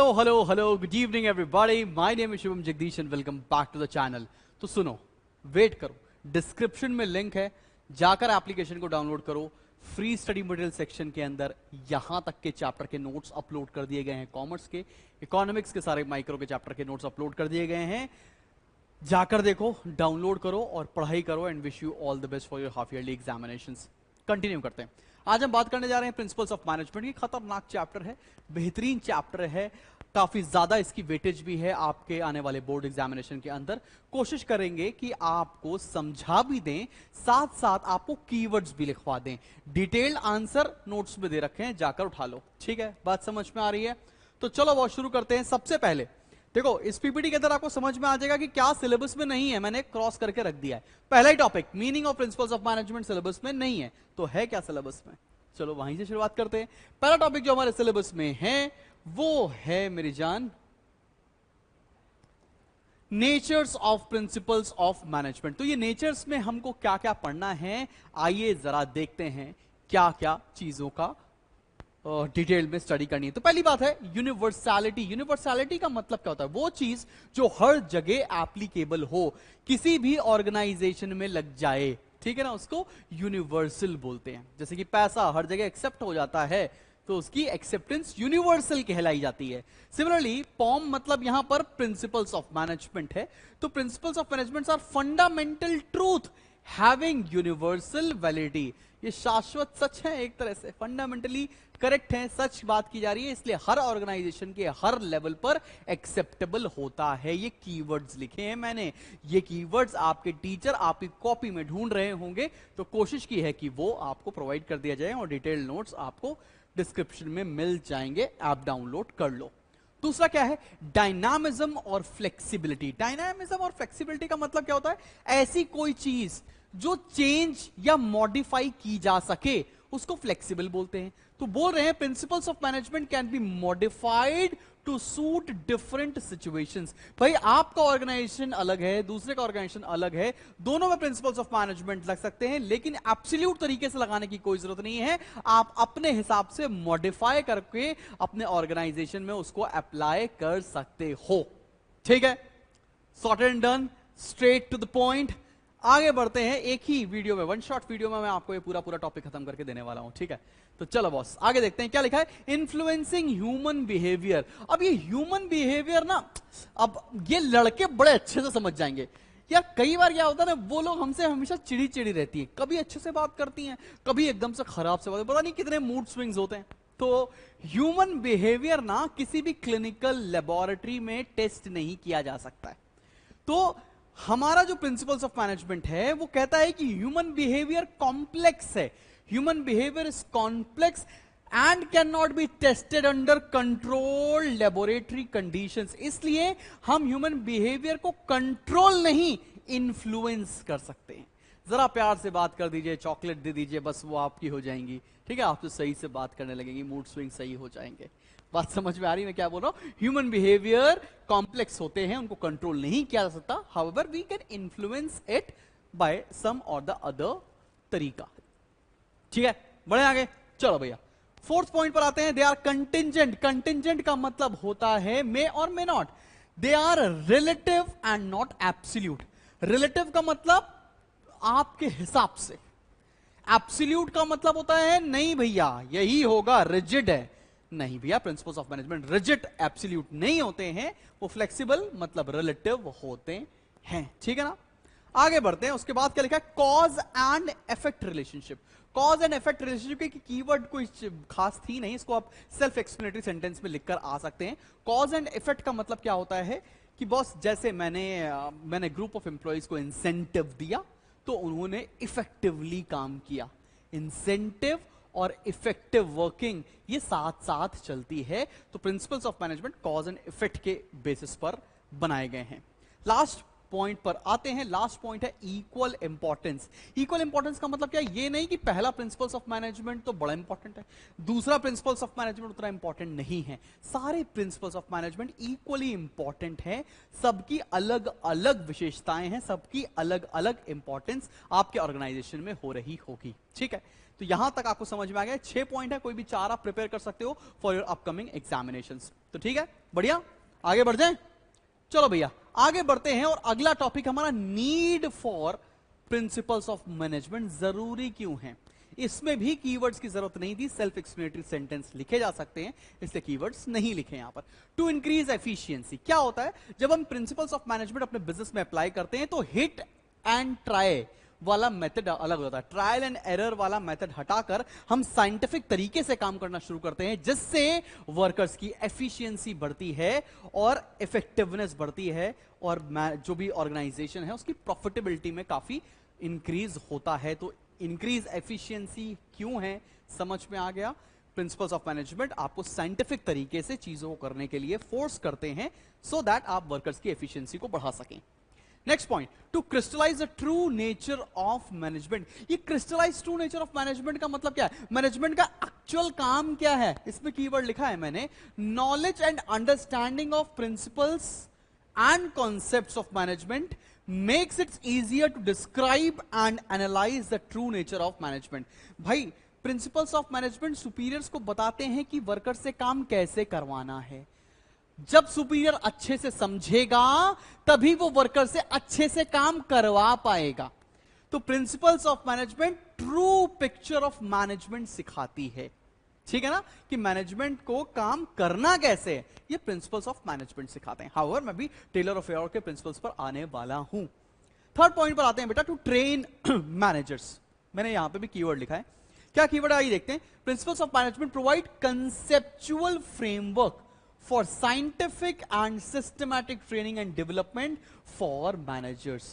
Hello good evening everybody, my name is Shubham Jagdish and welcome back to the channel. तो सुनो, wait करो, description में link है, जाकर एप्लीकेशन को डाउनलोड करो। फ्री स्टडी मटेरियल सेक्शन के अंदर यहां तक के चैप्टर के नोट्स अपलोड कर दिए गए हैं, कॉमर्स के, इकोनॉमिक्स के, सारे माइक्रो के चैप्टर के नोट्स अपलोड कर दिए गए हैं। जाकर देखो, डाउनलोड करो और पढ़ाई करो and wish you all the best for your half yearly examinations. Continue करते हैं। आज हम बात करने जा रहे हैं प्रिंसिपल्स ऑफ मैनेजमेंट की। खतरनाक चैप्टर है, बेहतरीन चैप्टर है, काफी ज्यादा इसकी वेटेज भी है आपके आने वाले बोर्ड एग्जामिनेशन के अंदर। कोशिश करेंगे कि आपको समझा भी दें, साथ साथ आपको कीवर्ड्स भी लिखवा दें। डिटेल्ड आंसर नोट्स में दे रखे हैं, जाकर उठा लो। ठीक है, बात समझ में आ रही है? तो चलो बहुत शुरू करते हैं। सबसे पहले देखो, इस पीपीटी के अंदर आपको समझ में आ जाएगा कि क्या सिलेबस में नहीं है, मैंने क्रॉस करके रख दिया है। पहला ही topic, meaning of principles of management syllabus में नहीं है, तो है क्या सिलेबस में? चलो वहीं से शुरुआत करते हैं। पहला टॉपिक जो हमारे सिलेबस में है वो है मेरी जान, natures of principles of management. तो ये नेचर्स में हमको क्या क्या पढ़ना है, आइए जरा देखते हैं क्या क्या चीजों का डिटेल में स्टडी करनी है। तो पहली बात है यूनिवर्सैलिटी। यूनिवर्सैलिटी का मतलब क्या होता है? वो चीज जो हर जगह एप्लीकेबल हो, किसी भी ऑर्गेनाइजेशन में लग जाए, ठीक है ना, उसको यूनिवर्सल बोलते हैं। जैसे कि पैसा हर जगह एक्सेप्ट हो जाता है, तो उसकी एक्सेप्टेंस यूनिवर्सल कहलाई जाती है। सिमिलरली पॉम मतलब यहां पर प्रिंसिपल्स ऑफ मैनेजमेंट है। तो principles of management are fundamental truth having universal validity. ये शाश्वत सच है, एक तरह से फंडामेंटली करेक्ट है, सच बात की जा रही है, इसलिए हर ऑर्गेनाइजेशन के हर लेवल पर एक्सेप्टेबल होता है। ये कीवर्ड्स लिखे हैं मैंने, ये कीवर्ड्स आपके टीचर आपकी कॉपी में ढूंढ रहे होंगे, तो कोशिश की है कि वो आपको प्रोवाइड कर दिया जाए और डिटेल नोट्स आपको डिस्क्रिप्शन में मिल जाएंगे, ऐप डाउनलोड कर लो। दूसरा क्या है? डायनामिज्म और फ्लेक्सिबिलिटी। डायनामिज्म और फ्लेक्सिबिलिटी का मतलब क्या होता है? ऐसी कोई चीज जो चेंज या मॉडिफाई की जा सके, उसको फ्लेक्सिबल बोलते हैं। तो बोल रहे हैं principles of management can be modified to suit different situations. भाई आपका ऑर्गेनाइजेशन अलग है, दूसरे का ऑर्गेनाइजेशन अलग है, दोनों में प्रिंसिपल्स ऑफ मैनेजमेंट लग सकते हैं, लेकिन एब्सोल्यूट तरीके से लगाने की कोई जरूरत नहीं है। आप अपने हिसाब से मॉडिफाई करके अपने ऑर्गेनाइजेशन में उसको अप्लाई कर सकते हो। ठीक है, sorted and done, straight to the point. आगे बढ़ते हैं, एक ही वीडियो में, वन शॉट वीडियो में मैं आपको ये पूरा टॉपिक खत्म करके देने वाला हूं। ठीक है, तो चलो बॉस आगे देखते हैं क्या लिखा है। Influencing human behaviour. अब ये ह्यूमन बिहेवियर ना, अब ये लड़के बड़े अच्छे से समझ जाएंगे यार। कई बार क्या होता है ना, वो लोग हमसे हमेशा चिड़ी चिड़ी रहती है, कभी अच्छे से बात करती हैं, कभी एकदम से खराब से बात, पता नहीं कितने मूड स्विंग्स होते हैं। तो ह्यूमन बिहेवियर ना किसी भी क्लिनिकल लेबोरेटरी में टेस्ट नहीं किया जा सकता है। तो हमारा जो प्रिंसिपल्स ऑफ मैनेजमेंट है वो कहता है कि ह्यूमन बिहेवियर कॉम्प्लेक्स है, human behaviour is complex and can not be tested under control laboratory conditions. इसलिए हम ह्यूमन बिहेवियर को कंट्रोल नहीं, इन्फ्लुएंस कर सकते हैं। जरा प्यार से बात कर दीजिए, चॉकलेट दे दीजिए, बस वो आपकी हो जाएंगी। ठीक है, आपसे सही से बात करने लगेंगी, मूड स्विंग सही हो जाएंगे। बात समझ में आ रही है मैं क्या बोल रहा हूं? ह्यूमन बिहेवियर कॉम्प्लेक्स होते हैं, उनको कंट्रोल नहीं किया जा सकता, however we can influence it by some or the other तरीका। ठीक है, बढ़े आगे, चलो भैया फोर्थ पॉइंट पर आते हैं। They are contingent. कंटिंजेंट का मतलब होता है मे और may not. They are relative and not absolute. Relative का मतलब आपके हिसाब से, एब्सोल्यूट का मतलब होता है नहीं भैया यही होगा, रिजिड है। नहीं भैया, principles of management rigid absolute नहीं होते हैं, वो फ्लेक्सिबल मतलब रिलेटिव होते हैं। ठीक है ना, आगे बढ़ते हैं। उसके बाद क्या लिखा है? Cause and effect relationship. Cause and effect relationship की कीवर्ड कोई खास थी नहीं, इसको आप सेल्फ एक्सप्लेनेटरी सेंटेंस में लिखकर आ सकते हैं। कॉज एंड इफेक्ट का मतलब क्या होता है कि बॉस जैसे मैंने ग्रुप ऑफ एम्प्लॉइज को इंसेंटिव दिया तो उन्होंने इफेक्टिवली काम किया। इंसेंटिव और इफेक्टिव वर्किंग ये साथ साथ चलती है। तो principles of management cause and effect के बेसिस पर बनाए गए हैं। लास्ट पॉइंट पर आते हैं। लास्ट पॉइंट है इक्वल इंपॉर्टेंस। इक्वल इंपॉर्टेंस का मतलब क्या है? ये नहीं कि पहला प्रिंसिपल्स ऑफ मैनेजमेंट तो बड़ा इंपॉर्टेंट है, दूसरा प्रिंसिपल्स ऑफ मैनेजमेंट उतना इंपॉर्टेंट नहीं है। सारे principles of management equally important है, सबकी अलग अलग विशेषताएं हैं, सबकी अलग अलग इंपॉर्टेंस आपके ऑर्गेनाइजेशन में हो रही होगी। ठीक है, तो यहां तक आपको समझ में आ गया। 6 पॉइंट है, कोई भी 4 आप प्रिपेयर कर सकते हो फॉर योर अपकमिंग एग्जामिनेशंस। तो ठीक है, बढ़िया, आगे बढ़ जाएं। चलो भैया आगे बढ़ते हैं और अगला टॉपिक हमारा need for principles of management. जरूरी क्यों है? इसमें भी कीवर्ड्स की जरूरत नहीं थी, सेल्फ एक्सप्लेनेटरी सेंटेंस लिखे जा सकते हैं, इसलिए कीवर्ड्स नहीं लिखे यहां पर। टू इंक्रीज एफिशिएंसी, क्या होता है जब हम प्रिंसिपल्स ऑफ मैनेजमेंट अपने बिजनेस में अप्लाई करते हैं तो हिट एंड ट्राई वाला मेथड अलग होता है। ट्रायल एंड एरर वाला मेथड हटाकर हम साइंटिफिक तरीके से काम करना शुरू करते हैं, जिससे वर्कर्स की एफिशिएंसी बढ़ती है और इफेक्टिवनेस बढ़ती है और जो भी ऑर्गेनाइजेशन है उसकी प्रॉफिटेबिलिटी में काफी इंक्रीज होता है। तो इंक्रीज एफिशिएंसी क्यों है, समझ में आ गया। प्रिंसिपल्स ऑफ मैनेजमेंट आपको साइंटिफिक तरीके से चीजों को करने के लिए फोर्स करते हैं सो दैट आप वर्कर्स की एफिशिएंसी को बढ़ा सकें। Next point, to crystallise the true nature of management. ये crystallise true nature of management का मतलब क्या है? मैनेजमेंट का एक्चुअल काम क्या है? इसमें कीवर्ड लिखा है मैंने, knowledge and understanding of principles and concepts of management makes it easier to describe and analyse the true nature of management. भाई प्रिंसिपल्स ऑफ मैनेजमेंट सुपीरियर्स को बताते हैं कि वर्कर से काम कैसे करवाना है। जब सुपीरियर अच्छे से समझेगा तभी वो वर्कर से अच्छे से काम करवा पाएगा। तो principles of management true picture of management सिखाती है, ठीक है ना, कि मैनेजमेंट को काम करना कैसे है, ये प्रिंसिपल्स ऑफ मैनेजमेंट सिखाते हैं। हाउएवर मैं भी टेलर ऑफ फेयर के प्रिंसिपल्स पर आने वाला हूं। थर्ड पॉइंट पर आते हैं बेटा, टू ट्रेन मैनेजर्स। मैंने यहां पे भी कीवर्ड लिखा है, क्या कीवर्ड है आइए देखते हैं। Principles of management provide conceptual framework for scientific and systematic training and development for managers।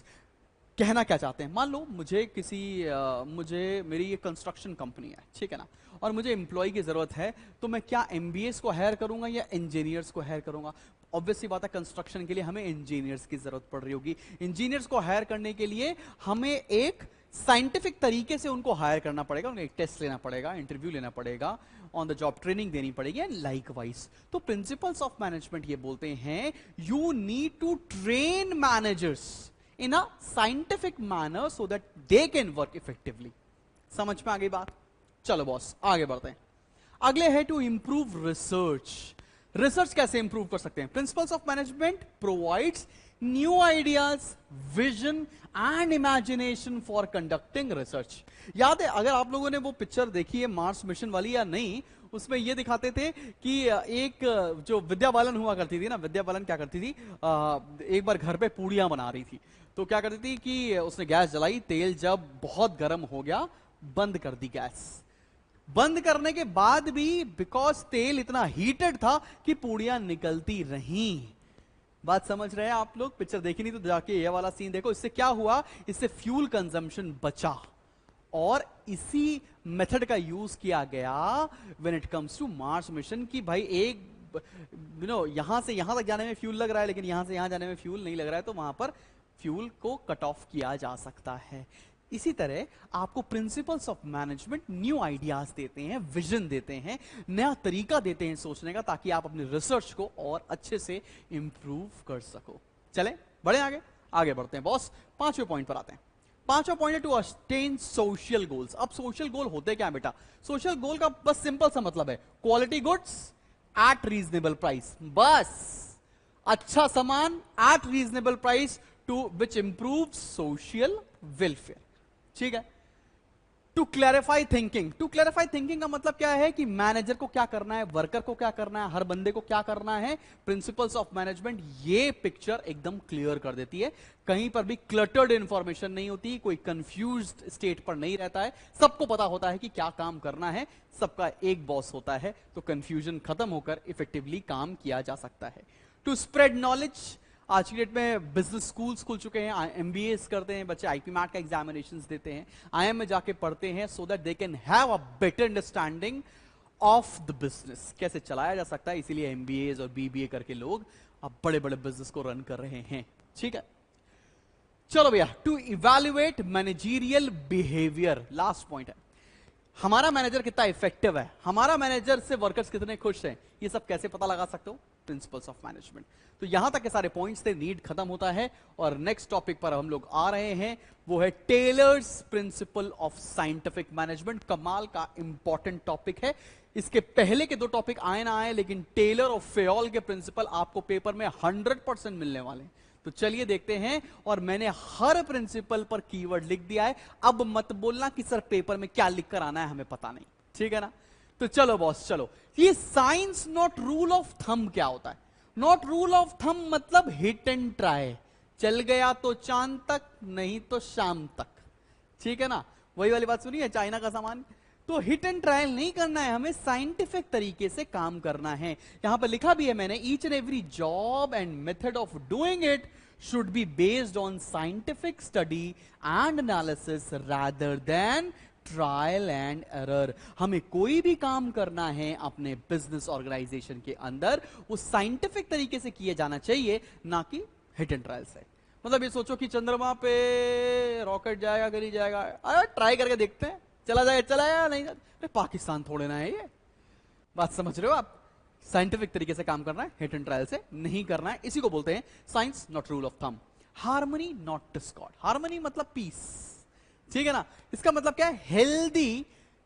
कहना क्या चाहते हैं? मान लो मुझे मेरी ये कंस्ट्रक्शन कंपनी है, ठीक है ना, और मुझे एम्प्लॉय की जरूरत है, तो मैं क्या एमबीएस को हायर करूंगा या इंजीनियर्स को हायर करूंगा? ऑब्वियसली बात है, कंस्ट्रक्शन के लिए हमें इंजीनियर्स की जरूरत पड़ रही होगी। इंजीनियर्स को हायर करने के लिए हमें एक साइंटिफिक तरीके से उनको हायर करना पड़ेगा, उन्हें एक टेस्ट लेना पड़ेगा, इंटरव्यू लेना पड़ेगा, ऑन द जॉब ट्रेनिंग देनी पड़ेगी एंड लाइकवाइज। तो प्रिंसिपल्स ऑफ मैनेजमेंट ये बोलते हैं you need to train managers in a scientific manner so that they can work effectively. समझ में आ गई बात? चलो बॉस आगे बढ़ते हैं। अगले है टू इंप्रूव रिसर्च। रिसर्च कैसे इंप्रूव कर सकते हैं? Principles of management provides new ideas, vision and imagination for conducting research. याद है अगर आप लोगों ने वो पिक्चर देखी है मार्स मिशन वाली या नहीं, उसमें ये दिखाते थे कि एक जो विद्या बालन हुआ करती थी ना, विद्या बालन क्या करती थी, एक बार घर पे पूड़ियां बना रही थी, तो क्या करती थी कि उसने गैस जलाई, तेल जब बहुत गर्म हो गया बंद कर दी गैस। बंद करने के बाद भी बिकॉज तेल इतना हीटेड था कि पूड़ियां निकलती रहीं। बात समझ रहे हैं आप लोग? पिक्चर देखी नहीं तो जाके ये वाला सीन देखो। इससे क्या हुआ? इससे फ्यूल कंजम्पशन बचा और इसी मेथड का यूज किया गया when it comes to Mars mission की भाई एक यहां से यहां तक जाने में फ्यूल लग रहा है लेकिन यहां से यहां जाने में फ्यूल नहीं लग रहा है, तो वहां पर फ्यूल को कट ऑफ किया जा सकता है। इसी तरह आपको principles of management new ideas देते हैं, विजन देते हैं, नया तरीका देते हैं सोचने का, ताकि आप अपनी रिसर्च को और अच्छे से इंप्रूव कर सको। चले बढ़े आगे, आगे बढ़ते हैं बॉस। 5वें पॉइंट पर आते हैं। 5वां पॉइंट है टू अटेन सोशल गोल्स। अब सोशल गोल होते क्या है बेटा? सोशल गोल का बस सिंपल सा मतलब है quality goods at reasonable price. बस अच्छा सामान at reasonable price to which improve social welfare. ठीक है। To clarify thinking. To clarify thinking का मतलब क्या है कि मैनेजर को क्या करना है, वर्कर को क्या करना है, हर बंदे को क्या करना है। प्रिंसिपल्स ऑफ मैनेजमेंट ये पिक्चर एकदम क्लियर कर देती है। कहीं पर भी क्लटर्ड इंफॉर्मेशन नहीं होती, कोई कंफ्यूज्ड स्टेट पर नहीं रहता है, सबको पता होता है कि क्या काम करना है, सबका एक बॉस होता है, तो कंफ्यूजन खत्म होकर इफेक्टिवली काम किया जा सकता है। To spread knowledge. आज की डेट में बिजनेस स्कूल्स खुल चुके हैं, एमबीएस करते हैं बच्चे, आईपी मैट का एग्जामिनेशंस देते हैं, आईएम में जाके पढ़ते हैं so that they can have a better understanding of the business, कैसे चलाया जा सकता है। इसीलिए एमबीएस और बीबीए करके लोग अब बड़े बड़े बिजनेस को रन कर रहे हैं। ठीक है। चलो भैया, to evaluate managerial behaviour, last point है। हमारा मैनेजर कितना इफेक्टिव है, हमारा मैनेजर से वर्कर्स कितने खुश हैं, ये सब कैसे पता लगा सकते हो? Principles of management. तो यहां तक के सारे पॉइंट्स थे, नीड खत्म होता है और नेक्स्ट टॉपिक पर हम लोग आ रहे हैं, वो है Taylor's principle of scientific management. कमाल का इंपॉर्टेंट टॉपिक है। इसके पहले के दो टॉपिक आए ना आए, लेकिन टेलर और फेयोल के प्रिंसिपल आपको पेपर में 100% मिलने वाले हैं। तो चलिए देखते हैं, और मैंने हर प्रिंसिपल पर कीवर्ड लिख दिया है। अब मत बोलना कि सर पेपर में क्या लिख कर आना है, हमें पता नहीं, ठीक है ना? तो चलो बॉस चलो, ये science not rule of thumb क्या होता है? नॉट रूल ऑफ थंब मतलब हिट एंड ट्राई, चल गया तो चांद तक, नहीं तो शाम तक, ठीक है ना? वही वाली बात सुनी है, चाइना का सामान। तो हिट एंड ट्रायल नहीं करना है, हमें साइंटिफिक तरीके से काम करना है। यहां पर लिखा भी है मैंने, each and every job and method of doing it should be based on scientific study and analysis rather than trial and error. हमें कोई भी काम करना है अपने बिजनेस ऑर्गेनाइजेशन के अंदर, वो साइंटिफिक तरीके से किया जाना चाहिए, ना कि हिट एंड ट्रायल से। मतलब ये सोचो कि चंद्रमा पे रॉकेट जाएगा कि नहीं जाएगा, अरे ट्राई करके देखते हैं, चला जाएगा चला जाएगा, नहीं अरे पाकिस्तान थोड़े ना है ये। बात समझ रहे हो आप? साइंटिफिक तरीके से काम करना है, हिट एंड ट्रायल से नहीं करना है। इसी को बोलते हैं science not rule of thumb. Harmony not Discord. Harmony मतलब पीस, ठीक है ना? इसका मतलब क्या है? Healthy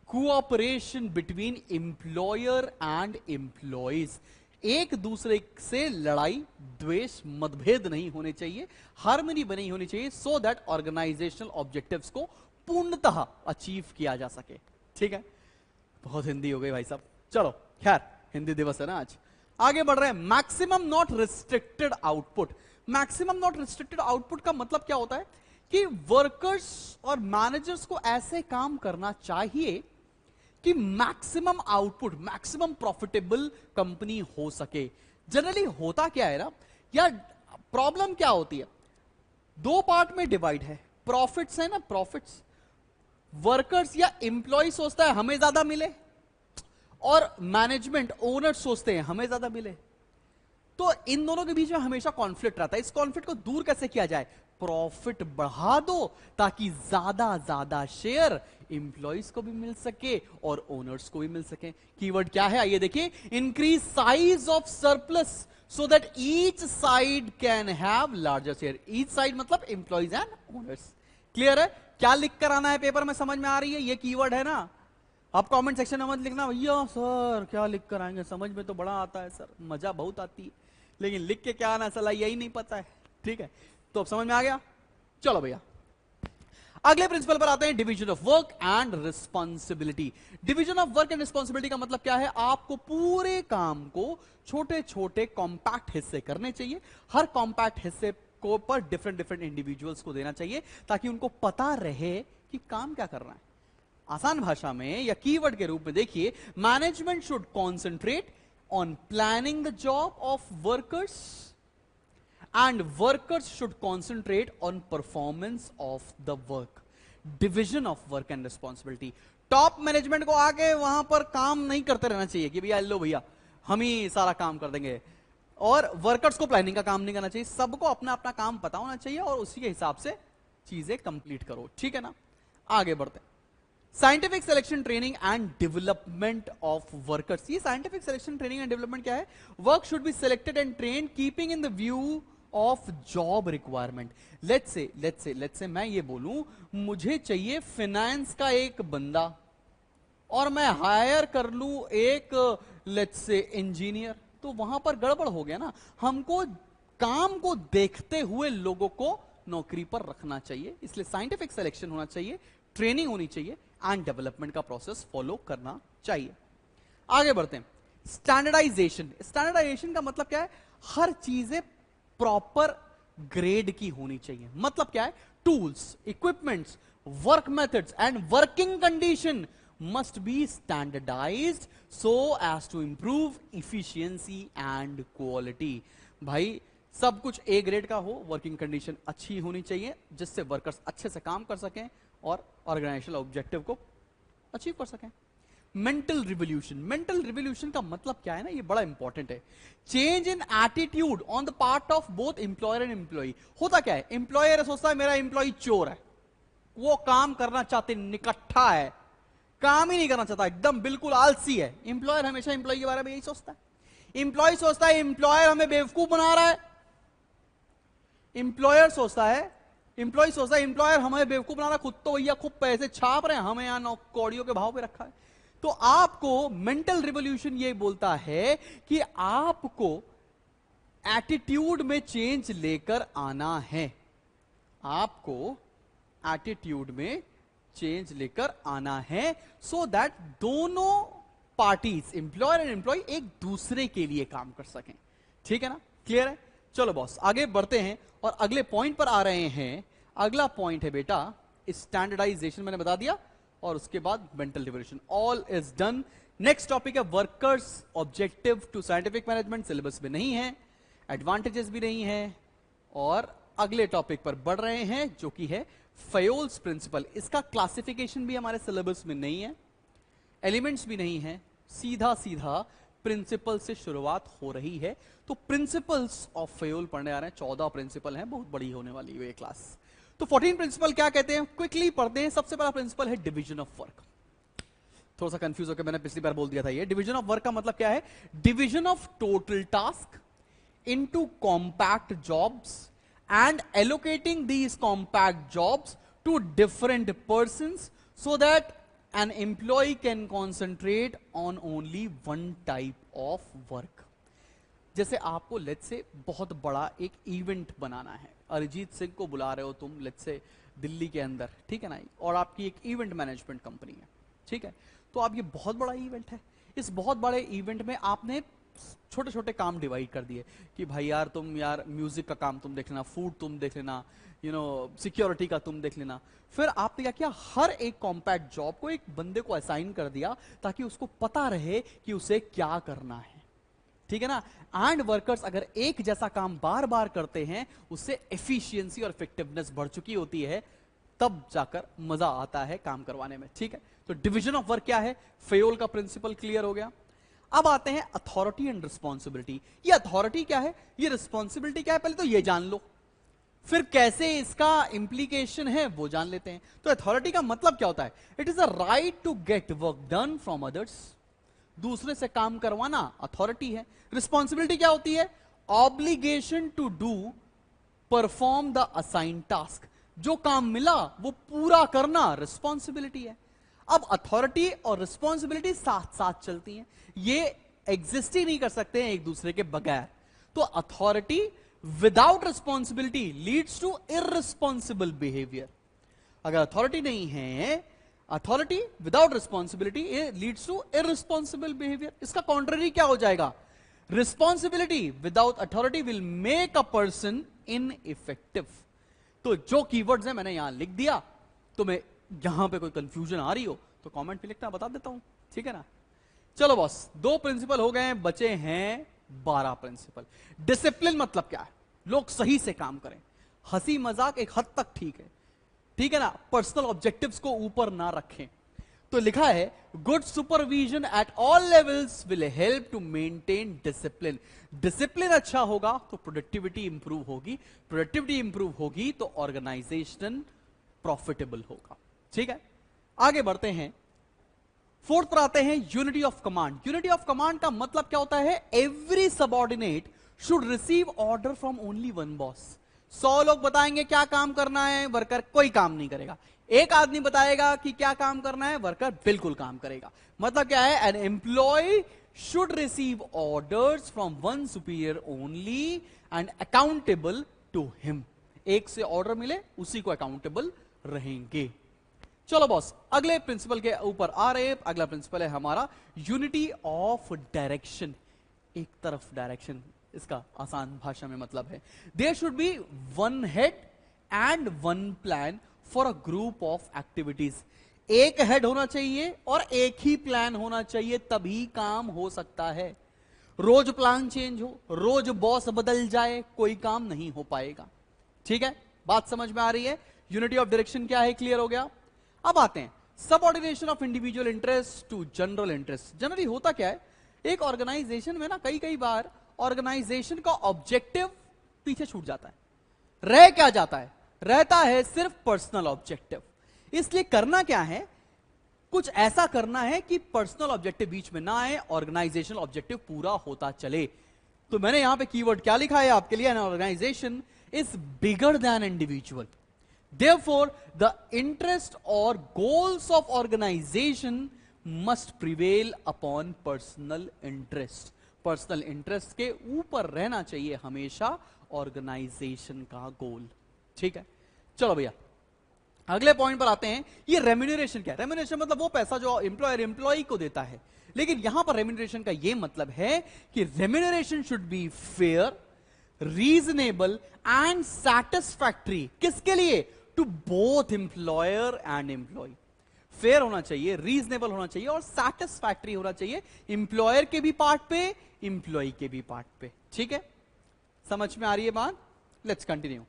cooperation between employer and employees. एक दूसरे से लड़ाई द्वेष मतभेद नहीं होने चाहिए, हार्मनी बनी होनी चाहिए, सो दैट ऑर्गेनाइजेशनल ऑब्जेक्टिव्स को पूर्णतः अचीव किया जा सके, ठीक है? बहुत हिंदी हो गई भाई साहब। चलो खैर, हिंदी दिवस है ना आज। आगे बढ़ रहे हैं। Maximum not restricted output. Maximum not restricted output का मतलब क्या होता है कि वर्कर्स और मैनेजर्स को ऐसे काम करना चाहिए कि maximum output, maximum profitable company हो सके। जनरली होता क्या है ना, या प्रॉब्लम क्या होती है, दो पार्ट में डिवाइड है। प्रॉफिट्स है ना, प्रॉफिट्स, वर्कर्स या एम्प्लॉय सोचता है हमें ज्यादा मिले, और मैनेजमेंट ओनर सोचते हैं हमें ज्यादा मिले। तो इन दोनों के बीच में हमेशा कॉन्फ्लिक्ट रहता है। इस कॉन्फ्लिक्ट को दूर कैसे किया जाए? प्रॉफिट बढ़ा दो ताकि ज्यादा ज्यादा शेयर एम्प्लॉइज को भी मिल सके और ओनर्स को भी मिल सके। कीवर्ड क्या है आइए देखिए, increase size of surplus so that each side can have larger share. Each side मतलब एम्प्लॉइज एंड ओनर्स। क्लियर है? क्या लिख कर आना है पेपर में, समझ में आ रही है? ये कीवर्ड है ना। आप कमेंट सेक्शन में मत लिखना भैया सर क्या लिख कर आएंगे, समझ में तो बड़ा आता है सर, मजा बहुत आती है, लेकिन लिख के क्या आना सला यही नहीं पता है, ठीक है? तो अब समझ में आ गया। चलो भैया अगले प्रिंसिपल पर आते हैं, division of work and responsibility. Division of work and responsibility का मतलब क्या है? आपको पूरे काम को छोटे छोटे कॉम्पैक्ट हिस्से करने चाहिए। हर कॉम्पैक्ट हिस्से को पर डिफरेंट डिफरेंट इंडिविजुअल्स को देना चाहिए ताकि उनको पता रहे कि काम क्या करना है। आसान भाषा में या कीवर्ड के रूप में देखिए, management should concentrate on planning the job of workers and workers should concentrate on performance of the work. Division of work and responsibility. Top management को आके वहां पर काम नहीं करते रहना चाहिए कि भैया लो भैया हम ही सारा काम कर देंगे, और वर्कर्स को प्लानिंग का काम नहीं करना चाहिए। सबको अपना अपना काम पता होना चाहिए और उसी के हिसाब से चीजें कंप्लीट करो, ठीक है ना? आगे बढ़ते हैं। Scientific selection training and development of workers. ये scientific selection training and development क्या है? Work should be selected and train keeping in the view of job requirement. Let's say मैं ये बोलूं मुझे चाहिए फाइनेंस का एक बंदा और मैं हायर कर लूं एक लेट्स से इंजीनियर, तो वहां पर गड़बड़ हो गया ना। हमको काम को देखते हुए लोगों को नौकरी पर रखना चाहिए, इसलिए साइंटिफिक सिलेक्शन होना चाहिए, ट्रेनिंग होनी चाहिए एंड डेवलपमेंट का प्रोसेस फॉलो करना चाहिए। आगे बढ़ते हैं। स्टैंडर्डाइजेशन। स्टैंडर्डाइजेशन का मतलब क्या है? हर चीजें प्रॉपर ग्रेड की होनी चाहिए। मतलब क्या है? Tools, equipments, work methods and working condition must be standardised so as to improve efficiency and quality. भाई सब कुछ ए ग्रेड का हो, वर्किंग कंडीशन अच्छी होनी चाहिए जिससे वर्कर्स अच्छे से काम कर सकें और ऑर्गेनाइजेशनल ऑब्जेक्टिव को अचीव कर सकें। Mental revolution. मेंटल रिवोल्यूशन का मतलब क्या है ना, ये बड़ा इंपॉर्टेंट है। Change in attitude on the part of both employer and employee. होता क्या है, एम्प्लॉयर सोचता है मेरा एम्प्लॉय चोर है, वो काम करना चाहते निकट्ठा है, काम ही नहीं करना चाहता, एकदम बिल्कुल आलसी है। एम्प्लॉयर हमेशा एम्प्लॉय के बारे में यही सोचता है। एम्प्लॉय सोचता है एम्प्लॉयर हमें बेवकूफ बना रहा है, एम्प्लॉय सोचता है एम्प्लॉयर हमें बेवकूफ बना रहा है, खुद तो भैया खूब पैसे छाप रहे हैं, हमें यहां नौकरियों के भाव पे रखा है। तो आपको मेंटल रिवोल्यूशन ये बोलता है कि आपको एटीट्यूड में चेंज लेकर आना है, आपको एटीट्यूड में चेंज लेकर आना है, सो दैट दोनों पार्टीज एम्प्लॉयर एंड एम्प्लॉय एक दूसरे के लिए काम कर सकें। ठीक है ना, क्लियर है? चलो बॉस आगे बढ़ते हैं और अगले पॉइंट पर आ रहे हैं। अगला पॉइंट है बेटा स्टैंडर्डाइजेशन, मैंने बता दिया, और उसके बाद mental revolution. All is done. Next topic है workers objective to scientific management. Syllabus में नहीं है, एडवांटेजेस भी नहीं है, और अगले टॉपिक पर बढ़ रहे हैं जो कि है फयोल्स प्रिंसिपल। इसका क्लासिफिकेशन भी हमारे सिलेबस में नहीं है, एलिमेंट्स भी नहीं है, सीधा सीधा प्रिंसिपल से शुरुआत हो रही है। तो प्रिंसिपल्स ऑफ फयोल पढ़ने आ रहे हैं। 14 प्रिंसिपल हैं, बहुत बड़ी होने वाली है ये क्लास। तो 14 प्रिंसिपल क्या कहते हैं, क्विकली पढ़ते हैं। सबसे पहला प्रिंसिपल है डिवीजन ऑफ वर्क। थोड़ा सा कंफ्यूज होकर मैंने पिछली बार बोल दिया था, ये डिवीजन ऑफ वर्क का मतलब क्या है, division of total task into compact jobs and allocating these compact jobs to different persons so that an employee can concentrate on only one type of work। जैसे आपको लेट्स से बहुत बड़ा एक event बनाना है, अरिजीत सिंह को बुला रहे हो तुम लेट्स से दिल्ली के अंदर, ठीक है ना, और आपकी एक इवेंट मैनेजमेंट कंपनी है, ठीक है, तो आप ये बहुत बड़ा इवेंट है, इस बहुत बड़े इवेंट में आपने छोटे छोटे काम डिवाइड कर दिए कि भाई यार तुम यार म्यूजिक का काम तुम देख लेना, फूड तुम देख लेना, सिक्योरिटी का तुम देख लेना। फिर आपने क्या किया, हर एक कॉम्पैक्ट जॉब को एक बंदे को असाइन कर दिया ताकि उसको पता रहे कि उसे क्या करना है, ठीक है ना। एंड वर्कर्स अगर एक जैसा काम बार बार करते हैं उससे एफिशिएंसी और इफेक्टिवनेस बढ़ चुकी होती है, तब जाकर मजा आता है काम करवाने में, ठीक है। तो डिवीजन ऑफ वर्क क्या है, फेयोल का प्रिंसिपल क्लियर हो गया। अब आते हैं अथॉरिटी एंड रिस्पॉन्सिबिलिटी। ये अथॉरिटी क्या है, ये रिस्पॉन्सिबिलिटी क्या है, पहले तो ये जान लो, फिर कैसे इसका इंप्लीकेशन है वो जान लेते हैं। तो अथॉरिटी का मतलब क्या होता है, it is a right to get work done from others, दूसरे से काम करवाना अथॉरिटी है। रिस्पॉन्सिबिलिटी क्या होती है, obligation to do perform the assign task, जो काम मिला वो पूरा करना रिस्पॉन्सिबिलिटी है। अब अथॉरिटी और रिस्पॉन्सिबिलिटी साथ साथ चलती हैं, ये एग्जिस्ट ही नहीं कर सकते हैं एक दूसरे के बगैर। तो authority without responsibility leads to irresponsible behaviour. अगर अथॉरिटी नहीं है, authority without responsibility leads to irresponsible behaviour. इसका कॉन्ट्ररी क्या हो जाएगा, responsibility without authority will make a person ineffective. तो जो कीवर्ड्स हैं मैंने यहां लिख दिया, तुम्हें यहां पे कोई कंफ्यूजन आ रही हो तो कमेंट में लिखना, बता देता हूं, ठीक है ना। चलो बॉस 2 प्रिंसिपल हो गए हैं, बचे हैं 12 प्रिंसिपल। डिसिप्लिन मतलब क्या है, लोग सही से काम करें, हंसी मजाक एक हद तक ठीक है ना, पर्सनल ऑब्जेक्टिव्स को ऊपर ना रखें। तो लिखा है good supervision at all levels will help to maintain discipline. Discipline अच्छा होगा तो प्रोडक्टिविटी इंप्रूव होगी, प्रोडक्टिविटी इंप्रूव होगी तो ऑर्गेनाइजेशन प्रॉफिटेबल होगा, ठीक है। आगे बढ़ते हैं, 4th पर आते हैं unity of command. Unity of command का मतलब क्या होता है, every subordinate should receive order from only one boss. 100 लोग बताएंगे क्या काम करना है, वर्कर कोई काम नहीं करेगा। एक आदमी बताएगा कि क्या काम करना है, वर्कर बिल्कुल काम करेगा। मतलब क्या है, an employee should receive orders from one superior only and accountable to him. एक से ऑर्डर मिले उसी को अकाउंटेबल रहेंगे। चलो बॉस अगले प्रिंसिपल के ऊपर आ रहे हैं। अगला प्रिंसिपल है हमारा यूनिटी ऑफ डायरेक्शन। एक तरफ डायरेक्शन, इसका आसान भाषा में मतलब है there should be one head and one plan for a group of activities. एक हेड होना चाहिए और एक ही प्लान होना चाहिए, तभी काम हो सकता है। रोज प्लान चेंज हो, रोज बॉस बदल जाए, कोई काम नहीं हो पाएगा, ठीक है। बात समझ में आ रही है, यूनिटी ऑफ डायरेक्शन क्या है, क्लियर हो गया। अब आते हैं subordination of individual interest to general interest. Generally होता क्या है, एक ऑर्गेनाइजेशन में ना कई बार ऑर्गेनाइजेशन का ऑब्जेक्टिव पीछे छूट जाता है। रह क्या जाता है, रहता है सिर्फ पर्सनल ऑब्जेक्टिव। इसलिए करना क्या है, कुछ ऐसा करना है कि पर्सनल ऑब्जेक्टिव बीच में ना आए, ऑर्गेनाइजेशनल ऑब्जेक्टिव पूरा होता चले। तो मैंने यहां पे कीवर्ड क्या लिखा है आपके लिए, an organisation is bigger than individual, therefore the interest और goals of organisation must prevail upon personal interest. Personal interest के ऊपर रहना चाहिए हमेशा ऑर्गेनाइजेशन का गोल। ठीक है, चलो भैया अगले पॉइंट पर आते हैं। ये रेम्यूनरेशन क्या है? रेम्यूनरेशन मतलब वो पैसा जो एम्प्लॉयर एम्प्लॉई को देता है, लेकिन यहां पर रेम्यूनरेशन का ये मतलब है कि remuneration should be fair, reasonable and satisfactory. किसके लिए? To both employer and employee. Fair होना चाहिए, रीजनेबल होना चाहिए और सैटिस्फैक्टरी होना चाहिए, एम्प्लॉयर के भी पार्ट पे, एम्प्लॉय के भी पार्ट पे। ठीक है, समझ में आ रही है बात? Let's continue.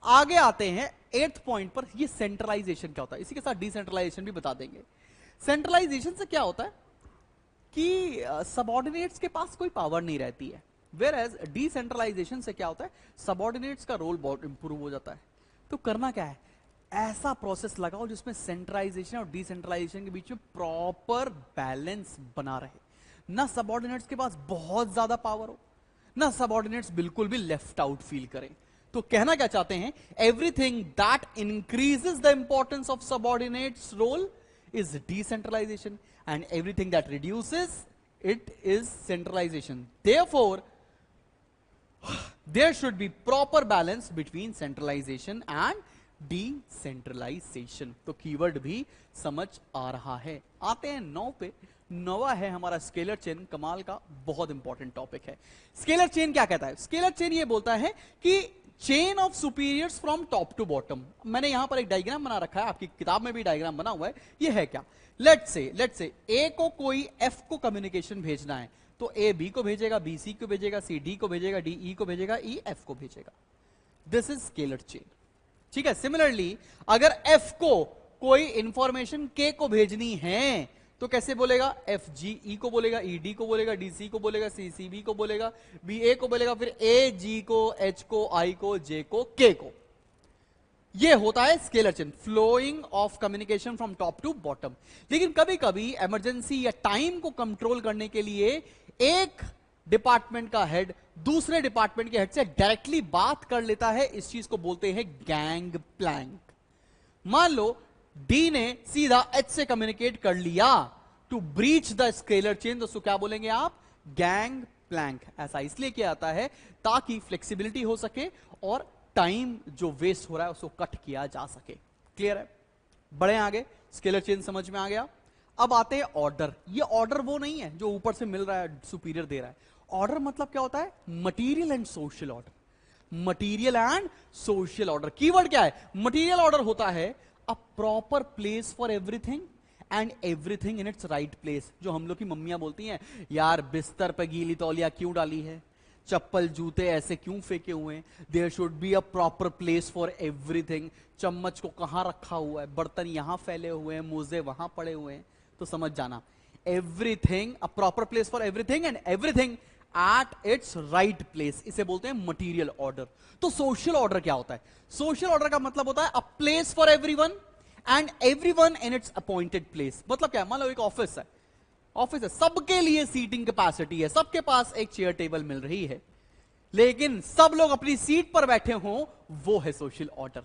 आगे आते हैं 8th पॉइंट पर। ये सेंट्रलाइजेशन क्या होता है, इसी के साथ डिसेंट्रलाइजेशन भी बता देंगे। सेंट्रलाइजेशन से क्या होता है कि सबऑर्डिनेट्स के पास कोई पावर नहीं रहती है, वेयर एज डिसेंट्रलाइजेशन से क्या होता है, सबऑर्डिनेट्स का रोल बहुत इंप्रूव हो जाता है। तो करना क्या है, ऐसा प्रोसेस लगाओ जिसमें सेंट्रलाइजेशन और डिसेंट्रलाइजेशन के बीच में प्रॉपर बैलेंस बना रहे। ना सबऑर्डिनेट्स के पास बहुत ज्यादा पावर हो, ना सबऑर्डिनेट्स बिल्कुल भी लेफ्ट आउट फील करें। तो कहना क्या चाहते हैं, everything that increases the importance of subordinates role is decentralisation and everything that reduces it is centralisation. Therefore there should be proper balance between centralization and decentralization। तो keyword भी समझ आ रहा है। आते हैं 9 पे। 9वां है हमारा स्केलर चेन। कमाल का बहुत इंपॉर्टेंट टॉपिक है। स्केलर चेन क्या कहता है? स्केलर चेन ये बोलता है कि chain of superiors from top to bottom. मैंने यहां पर एक डायग्राम बना रखा है, आपकी किताब में भी डायग्राम बना हुआ है। ये है क्या, लेट्स से ए को कोई एफ को कम्युनिकेशन भेजना है, तो ए बी को भेजेगा, बी सी को भेजेगा, सी डी को भेजेगा, डी ई को भेजेगा, ई एफ को भेजेगा। This is scalar chain. ठीक है, सिमिलरली अगर एफ को कोई इंफॉर्मेशन के को भेजनी है तो कैसे बोलेगा, एफ जी ई को बोलेगा, ई डी को बोलेगा, डी सी को बोलेगा, सी सी बी को बोलेगा, बी ए को बोलेगा, फिर ए जी को, एच को, आई को, जे को, के को। ये होता है scalar chain, flowing of communication from top to bottom. लेकिन कभी कभी इमरजेंसी या टाइम को कंट्रोल करने के लिए एक डिपार्टमेंट का हेड दूसरे डिपार्टमेंट के हेड से डायरेक्टली बात कर लेता है। इस चीज को बोलते हैं गैंग प्लैंक। मान लो डी ने सीधा एच से कम्युनिकेट कर लिया to breach the scalar chain, दोस्तों क्या बोलेंगे आप, गैंग प्लैंक। ऐसा इसलिए किया जाता है ताकि फ्लेक्सिबिलिटी हो सके और टाइम जो वेस्ट हो रहा है उसको कट किया जा सके। क्लियर है? बढ़े आगे, स्केलर चेन समझ में आ गया। अब आते हैं ऑर्डर। ये ऑर्डर वो नहीं है जो ऊपर से मिल रहा है, सुपीरियर दे रहा है। ऑर्डर मतलब क्या होता है, material and social order. Material and social order, keyword क्या है, मटीरियल ऑर्डर होता है अ proper place for everything and everything in its right place. जो हम लोग की मम्मियां बोलती हैं, यार बिस्तर पे गीली तौलिया क्यों डाली है, चप्पल जूते ऐसे क्यों फेंके हुए हैं, there should be a proper place for everything. चम्मच को कहां रखा हुआ है, बर्तन यहां फैले हुए हैं, मोजे वहां पड़े हुए हैं। तो समझ जाना, everything, a proper place for everything and everything at its right place, इसे बोलते हैं मटीरियल ऑर्डर। तो सोशल ऑर्डर क्या होता है? सोशल ऑर्डर का मतलब होता है a place for everyone and everyone in its appointed place. मतलब क्या है, मान लो एक ऑफिस है, सबके लिए सीटिंग कैपेसिटी है, सबके पास एक चेयर टेबल मिल रही है, लेकिन सब लोग अपनी सीट पर बैठे हों, वो है सोशल ऑर्डर।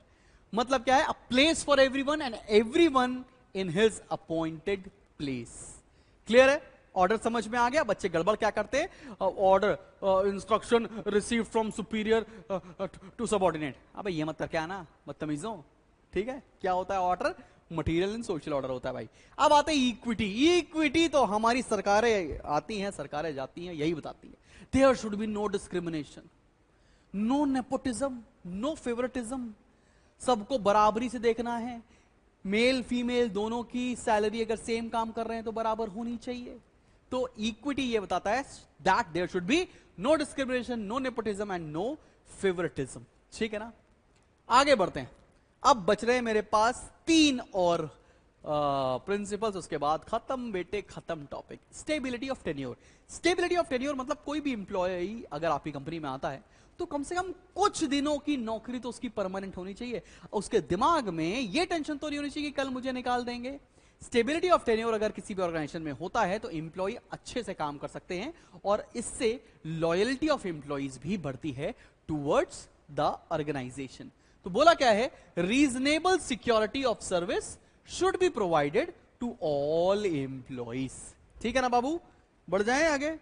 मतलब क्या है, a place for everyone and everyone in his appointed place. Clear है? ऑर्डर समझ में आ गया? बच्चे गड़बड़ क्या करते हैं, order instruction receive from superior to subordinate. अबे ये मत कर, क्या ना बदतमीजों। ठीक है, क्या होता है order, material and social order होता है भाई। अब आते हैं इक्विटी। इक्विटी तो हमारी सरकारें आती हैं, सरकारें जाती हैं, यही बताती है, there should be no discrimination, no nepotism, no favouritism. सबको बराबरी से देखना है, मेल फीमेल दोनों की सैलरी अगर सेम काम कर रहे हैं तो बराबर होनी चाहिए। तो इक्विटी ये बताता है that there should be no discrimination, no nepotism and no favouritism. ठीक है ना? आगे बढ़ते हैं। अब बच रहे मेरे पास 3 और प्रिंसिपल्स, उसके बाद खत्म बेटे खत्म topic. Stability of tenure. Stability of tenure मतलब कोई भी इंप्लॉय अगर आपकी कंपनी में आता है तो कम से कम कुछ दिनों की नौकरी तो उसकी परमानेंट होनी चाहिए। उसके दिमाग में ये टेंशन तो नहीं होनी चाहिए कि कल मुझे निकाल देंगे। स्टेबिलिटी ऑफ टेन्योर अगर किसी भी ऑर्गेनाइजेशन में होता है तो इंप्लॉय अच्छे से काम कर सकते हैं और इससे लॉयल्टी ऑफ इंप्लॉयज भी बढ़ती है टूवर्ड्स द ऑर्गेनाइजेशन। तो बोला क्या है, reasonable security of service should be provided to all employees. ठीक है ना बाबू, बढ़ जाएं आगे।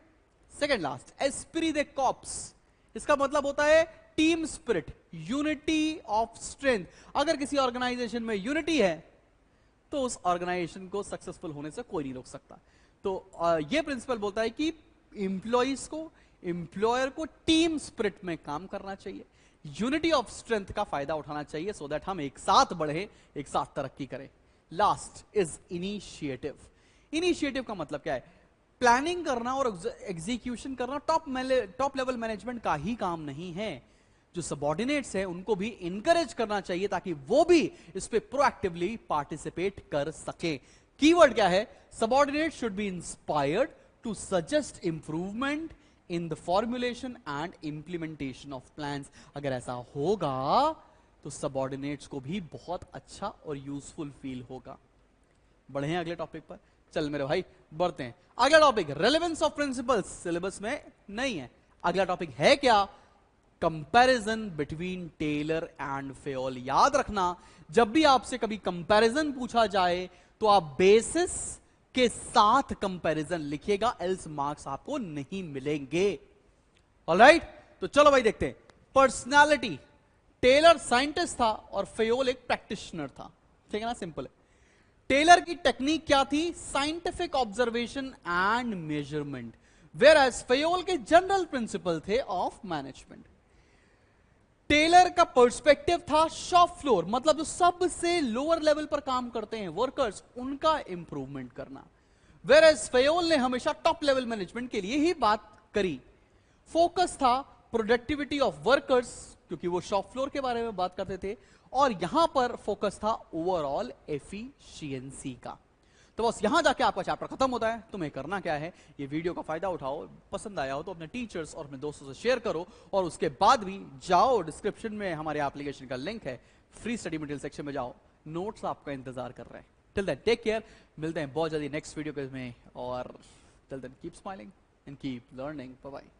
Second last, esprit de corps. इसका मतलब होता है team spirit, unity of strength. अगर किसी ऑर्गेनाइजेशन में यूनिटी है तो उस ऑर्गेनाइजेशन को सक्सेसफुल होने से कोई नहीं रोक सकता। तो यह प्रिंसिपल बोलता है कि इंप्लॉइज को, इंप्लॉयर को टीम स्पिरिट में काम करना चाहिए, यूनिटी ऑफ स्ट्रेंथ का फायदा उठाना चाहिए सो दैट हम एक साथ बढ़े, एक साथ तरक्की करें। Last is initiative. इनिशिएटिव का मतलब क्या है, प्लानिंग करना और एग्जीक्यूशन करना टॉप लेवल मैनेजमेंट का ही काम नहीं है। जो सबऑर्डिनेट्स है उनको भी इंकरेज करना चाहिए ताकि वो भी इस पे प्रोएक्टिवली पार्टिसिपेट कर सके। कीवर्ड क्या है, subordinate should be inspired to suggest improvement in the formulation and implementation of plans. अगर ऐसा होगा तो सबऑर्डिनेट्स को भी बहुत अच्छा और यूजफुल फील होगा। बढ़े हैं अगले टॉपिक पर। चल मेरे भाई बढ़ते हैं। अगला topic relevance of principles, syllabus में नहीं है। अगला टॉपिक है क्या, comparison between Taylor and Fayol. याद रखना जब भी आपसे कभी कंपैरिजन पूछा जाए तो आप बेसिस के साथ कंपैरिजन लिखिएगा, एल्स मार्क्स आपको नहीं मिलेंगे। ऑलराइट, तो चलो भाई देखते हैं। पर्सनालिटी, टेलर साइंटिस्ट था और फेयोल एक प्रैक्टिशनर था। ठीक है ना, सिंपल है। टेलर की टेक्निक क्या थी, scientific observation and measurement, whereas Fayol के जनरल प्रिंसिपल थे ऑफ मैनेजमेंट। टेलर का पर्सपेक्टिव था शॉप फ्लोर, मतलब जो सबसे लोअर लेवल पर काम करते हैं वर्कर्स, उनका इंप्रूवमेंट करना। वेयर एज फेयोल ने हमेशा टॉप लेवल मैनेजमेंट के लिए ही बात करी। फोकस था प्रोडक्टिविटी ऑफ वर्कर्स, क्योंकि वो शॉप फ्लोर के बारे में बात करते थे, और यहां पर फोकस था ओवरऑल एफिशिएंसी का। तो बस यहां जाके आपका चैप्टर खत्म होता है। तुम्हें करना क्या है, ये वीडियो का फायदा उठाओ, पसंद आया हो तो अपने टीचर्स और अपने दोस्तों से शेयर करो, और उसके बाद भी जाओ डिस्क्रिप्शन में हमारे एप्लीकेशन का लिंक है, फ्री स्टडी मटेरियल सेक्शन में जाओ, नोट्स आपका इंतजार कर रहे हैं। टिल देन टेक केयर, मिलते हैं बहुत जल्दी नेक्स्ट वीडियो में, और till then keep smiling and keep learning. Bye bye.